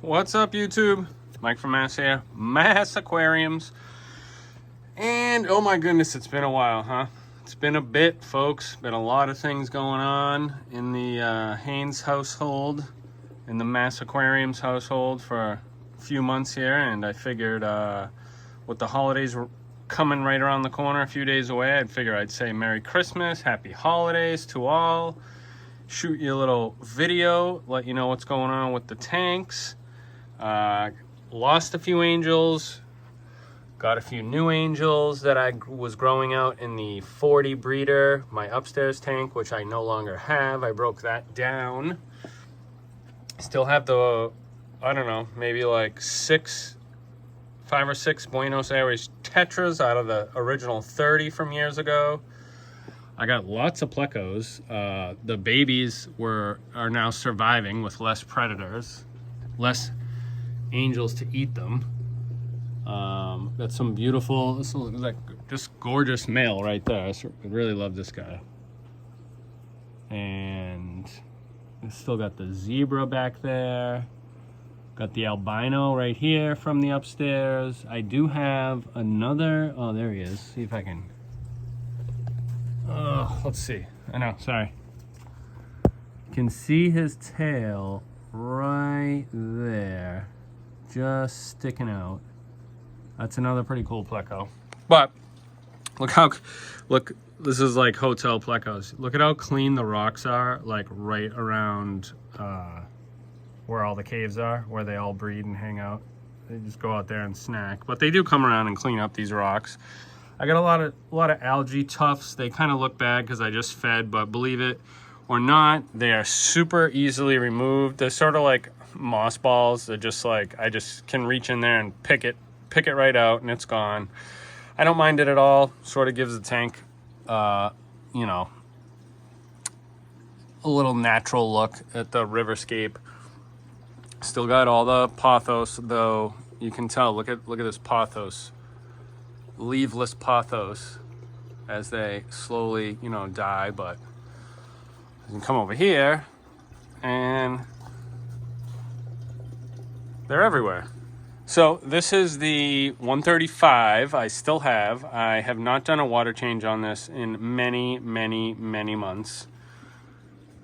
What's up, YouTube? Mike from Mass here, Mass Aquariums. And oh my goodness, it's been a while, huh? It's been a bit, folks. Been a lot of things going on in the Haynes household, in the Mass Aquariums household for a few months here, and I figured with the holidays coming right around the corner, a few days away, I'd figure I'd say Merry Christmas, Happy Holidays to all. Shoot you a little video, let you know what's going on with the tanks. Lost a few angels, got a few new angels that I was growing out in the 40 breeder, my upstairs tank, which I no longer have. I broke that down. Still have the, I don't know, maybe like 5 or 6 Buenos Aires tetras out of the original 30 from years ago. I got lots of plecos. The babies are now surviving with less predators, less angels to eat them. Got some beautiful, this looks like just gorgeous male right there. I really love this guy. And still got the zebra back there. Got the albino right here from the upstairs. I do have another, oh, there he is. See if I can, let's see. I know, sorry. You can see his tail right there, just sticking out. That's another pretty cool pleco. But look, this is like hotel plecos. Look at how clean the rocks are, like right around where all the caves are, where they all breed and hang out. They just go out there and snack. But they do come around and clean up these rocks. I got a lot of algae tufts. They kind of look bad because I just fed, but believe it or not, they are super easily removed. They're sort of like moss balls. They're just like, I just can reach in there and pick it right out and it's gone. I don't mind it at all. Sort of gives the tank, you know, a little natural look at the riverscape. Still got all the pothos though. You can tell, look at this pothos. Leaveless pothos as they slowly, you know, die. But you can come over here and they're everywhere. So this is the 135 I still have. I have not done a water change on this in many months.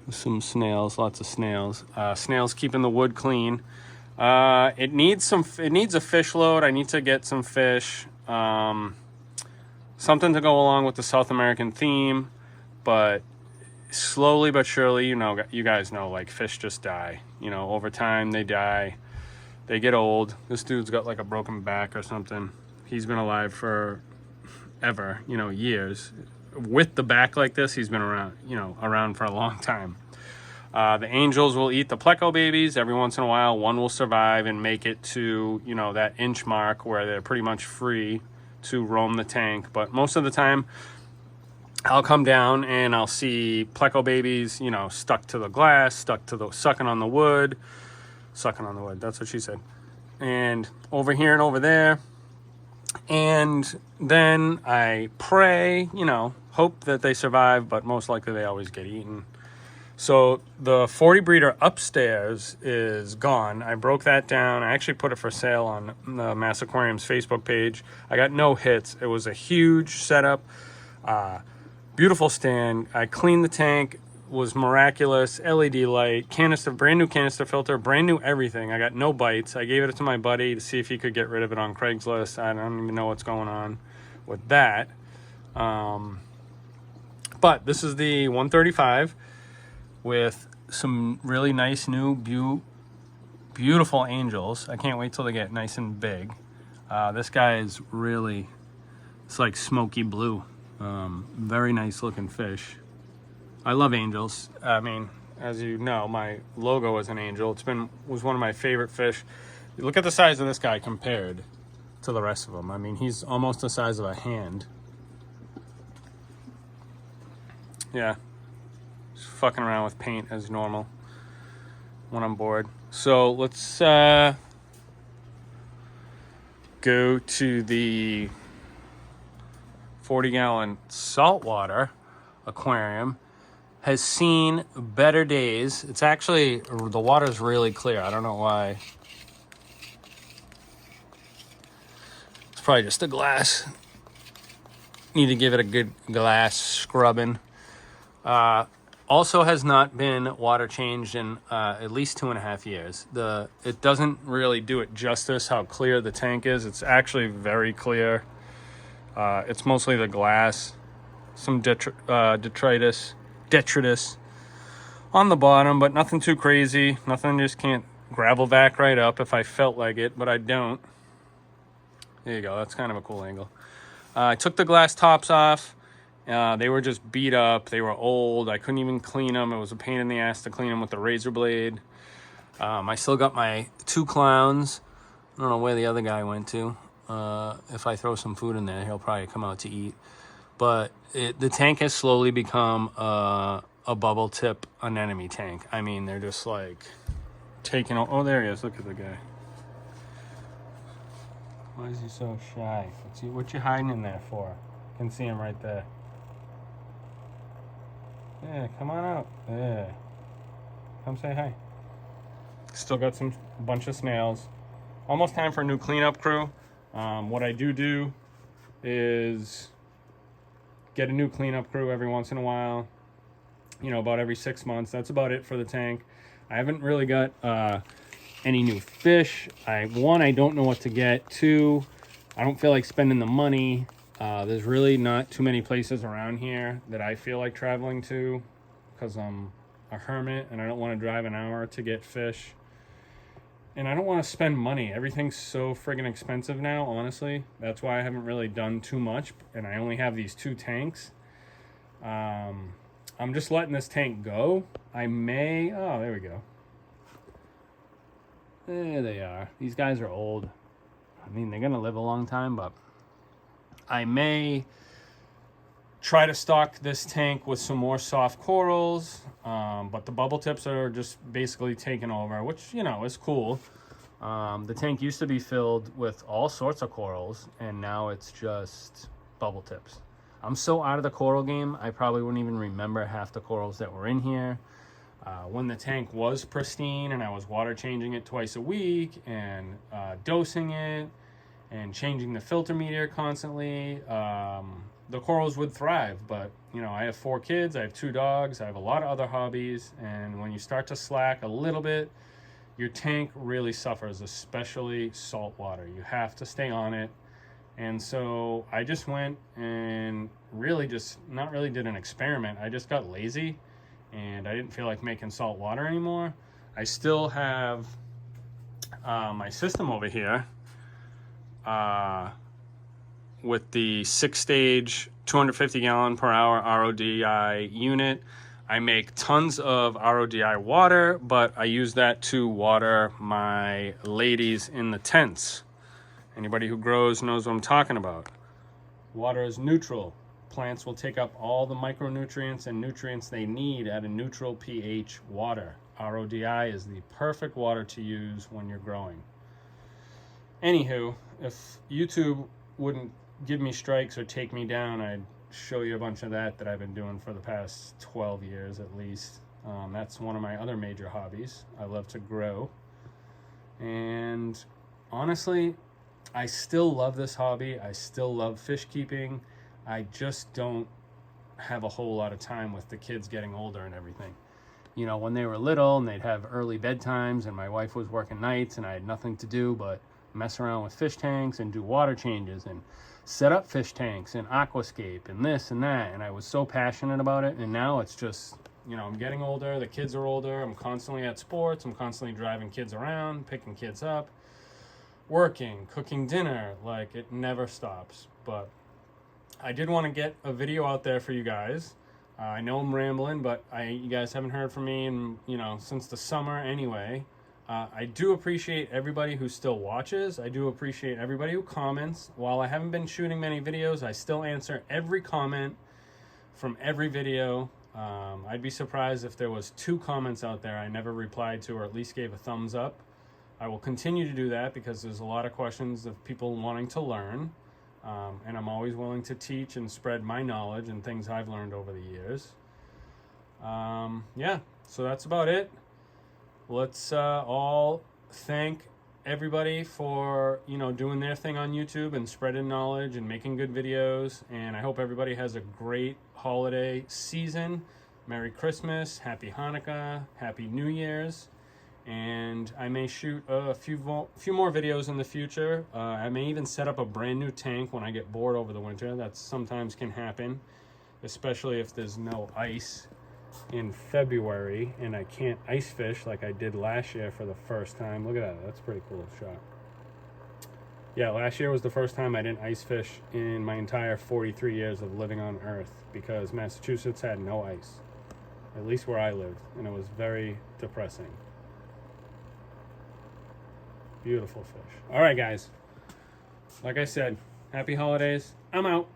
Some snails, lots of snails. Snails keeping the wood clean. It needs a fish load. I need to get some fish. Something to go along with the South American theme, but slowly but surely, you know, you guys know, like fish just die. You know, over time they die. They get old. This dude's got like a broken back or something. He's been alive for ever, you know, years. With the back like this, he's been around, you know, around for a long time. The angels will eat the pleco babies. Every once in a while, one will survive and make it to, you know, that inch mark where they're pretty much free to roam the tank. But most of the time, I'll come down and I'll see pleco babies, you know, stuck to the glass, sucking on the wood. Sucking on the wood, that's what she said. And over here and over there. And then I pray, you know, hope that they survive, but most likely they always get eaten. So the 40 breeder upstairs is gone. I broke that down. I actually put it for sale on the Mass Aquariums Facebook page. I got no hits. It was a huge setup, beautiful stand. I cleaned the tank. Was miraculous. LED light, canister, brand new canister filter, brand new everything. I got no bites. I gave it to my buddy to see if he could get rid of it on Craigslist. I don't even know what's going on with that. But this is the 135 with some really nice new beautiful angels. I can't wait till they get nice and big. This guy is really, it's like smoky blue. Very nice looking fish. I love angels. I mean, as you know, my logo is an angel. Was one of my favorite fish. Look at the size of this guy compared to the rest of them. I mean, he's almost the size of a hand. Yeah, just fucking around with paint as normal when I'm bored. So let's go to the 40-gallon saltwater aquarium. Has seen better days. It's actually, the water's really clear. I don't know why probably just the glass. Need to give it a good glass scrubbing. Also has not been water changed in at least 2.5 years. It doesn't really do it justice how clear the tank is. It's actually very clear. It's mostly the glass, some detritus on the bottom, but nothing too crazy. Nothing, just can't gravel back right up if I felt like it, but I don't. There you go. That's kind of a cool angle. I took the glass tops off. They were just beat up. They were old. I couldn't even clean them. It was a pain in the ass to clean them with the razor blade. I still got my 2 clowns. I don't know where the other guy went to. If I throw some food in there, he'll probably come out to eat. But the tank has slowly become a bubble tip anemone tank. I mean, they're just like taking... Oh, there he is. Look at the guy. Why is he so shy? What you hiding in there for? I can see him right there. Yeah, come on out. Yeah. Come say hi. Still got a bunch of snails. Almost time for a new cleanup crew. What I do is get a new cleanup crew every once in a while. You know, about every 6 months. That's about it for the tank. I haven't really got any new fish. I don't know what to get. 2, I don't feel like spending the money. There's really not too many places around here that I feel like traveling to because I'm a hermit and I don't want to drive an hour to get fish. And I don't want to spend money. Everything's so friggin' expensive now, honestly. That's why I haven't really done too much, and I only have these 2 tanks. I'm just letting this tank go. I may... Oh, there we go. There they are. These guys are old. I mean, they're going to live a long time, but I may try to stock this tank with some more soft corals, but the bubble tips are just basically taken over, which, you know, is cool. The tank used to be filled with all sorts of corals, and now it's just bubble tips. I'm so out of the coral game, I probably wouldn't even remember half the corals that were in here. When the tank was pristine and I was water changing it twice a week and dosing it and changing the filter meter constantly, the corals would thrive. But, you know, I have 4 kids, I have 2 dogs, I have a lot of other hobbies, and when you start to slack a little bit, your tank really suffers, especially salt water. You have to stay on it. And so I just went and really just not really did an experiment. I just got lazy and I didn't feel like making salt water anymore. I still have my system over here with the 6-stage 250 gallon per hour RODI unit. I make tons of RODI water, but I use that to water my ladies in the tents. Anybody who grows knows what I'm talking about. Water is neutral. Plants will take up all the micronutrients and nutrients they need at a neutral pH water. RODI is the perfect water to use when you're growing. Anywho, if YouTube wouldn't give me strikes or take me down, I'd show you a bunch of that I've been doing for the past 12 years at least. That's one of my other major hobbies. I love to grow. And honestly, I still love this hobby. I still love fish keeping. I just don't have a whole lot of time with the kids getting older and everything. You know, when they were little and they'd have early bedtimes and my wife was working nights and I had nothing to do but mess around with fish tanks and do water changes and set up fish tanks and aquascape and this and that. And I was so passionate about it. And now it's just, you know, I'm getting older. The kids are older. I'm constantly at sports. I'm constantly driving kids around, picking kids up, working, cooking dinner. Like, it never stops. But I did want to get a video out there for you guys. I know I'm rambling, but you guys haven't heard from me in, you know, since the summer anyway. I do appreciate everybody who still watches. I do appreciate everybody who comments. While I haven't been shooting many videos, I still answer every comment from every video. I'd be surprised if there was 2 comments out there I never replied to or at least gave a thumbs up. I will continue to do that because there's a lot of questions of people wanting to learn. And I'm always willing to teach and spread my knowledge and things I've learned over the years. Yeah, so that's about it. Let's all thank everybody for, you know, doing their thing on YouTube and spreading knowledge and making good videos. And I hope everybody has a great holiday season. Merry Christmas, Happy Hanukkah, Happy New Year's. And I may shoot a few more videos in the future. I may even set up a brand new tank when I get bored over the winter. That sometimes can happen, especially if there's no ice in February and I can't ice fish like I did last year for the first time. Look at that. That's a pretty cool shot. Yeah, last year was the first time I didn't ice fish in my entire 43 years of living on Earth because Massachusetts had no ice, at least where I lived, and it was very depressing. Beautiful fish. All right, guys. Like I said, happy holidays. I'm out.